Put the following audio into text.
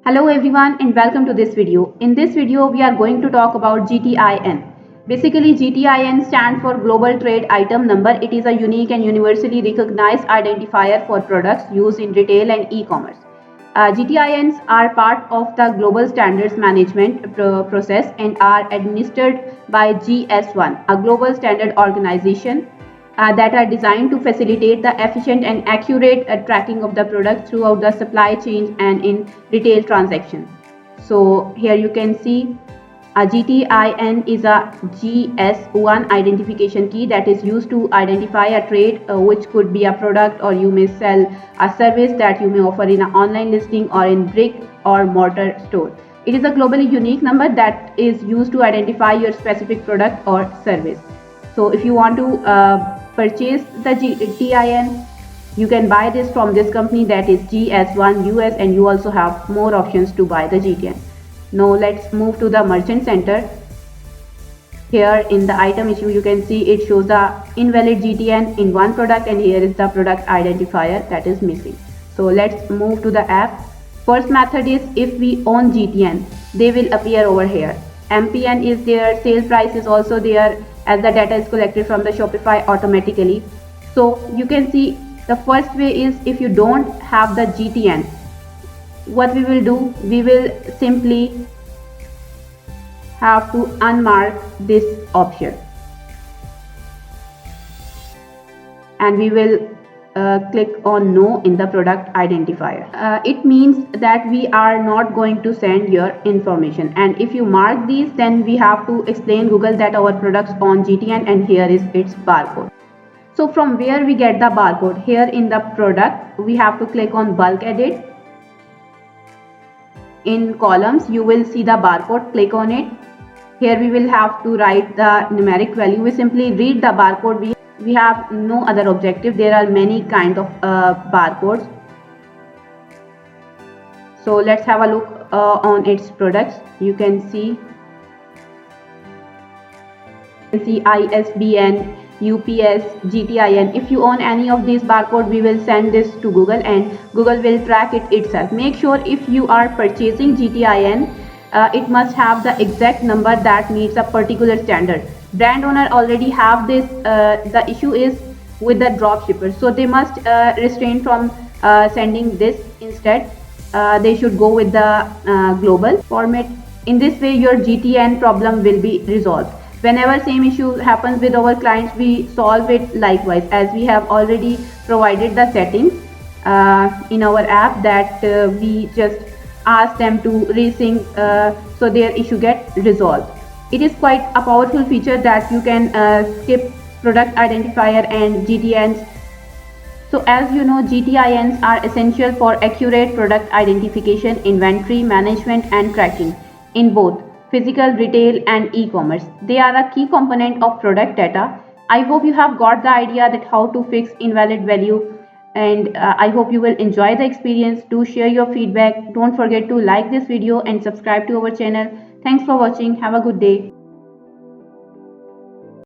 Hello everyone and welcome to this video. In this video, we are going to talk about GTIN. Basically, GTIN stands for Global Trade Item Number. It is a unique and universally recognized identifier for products used in retail and e-commerce. GTINs are part of the Global Standards Management process and are administered by GS1, a global standard organization that are designed to facilitate the efficient and accurate tracking of the product throughout the supply chain and in retail transactions. So here you can see a GTIN is a GS1 identification key that is used to identify a trade, which could be a product, or you may sell a service that you may offer in an online listing or in brick or mortar store. It is a globally unique number that is used to identify your specific product or service. So if you want to purchase the GTIN, you can buy this from this company, that is GS1 US, and you also have more options to buy the GTIN. Now let's move to the merchant center. Here in the item issue, you can see it shows the invalid GTIN in one product, and here is the product identifier that is missing. So let's move to the app. First method is, if we own GTIN, they will appear over here. MPN is there, sale price is also there, as the data is collected from the Shopify automatically. So you can see the first way is, if you don't have the GTIN, what we will do, we will simply have to unmark this option, and we will click on no in the product identifier. It means that we are not going to send your information, and if you mark these, then we have to explain Google that our products on GTIN and here is its barcode. So from where we get the barcode? Here in the product, we have to click on bulk edit. In columns, you will see the barcode, click on it. Here we will have to write the numeric value. We simply read the barcode. We have no other objective. There are many kind of barcodes. So let's have a look on its products. You can see ISBN, UPS, GTIN. If you own any of these barcodes, we will send this to Google and Google will track it itself. Make sure if you are purchasing GTIN, it must have the exact number that meets a particular standard. Brand owner already have this. The issue is with the drop shipper, so they must restrain from sending this. Instead, they should go with the global format. In this way, your GTIN problem will be resolved. Whenever same issue happens with our clients, we solve it likewise, as we have already provided the settings in our app that we just ask them to resync so their issue get resolved. It is quite a powerful feature that you can skip product identifier and GTINs. So as you know, GTINs are essential for accurate product identification, inventory management and tracking in both physical retail and e-commerce. They are a key component of product data. I hope you have got the idea that how to fix invalid value, and I hope you will enjoy the experience. Do share your feedback. Don't forget to like this video and subscribe to our channel. Thanks for watching. Have a good day.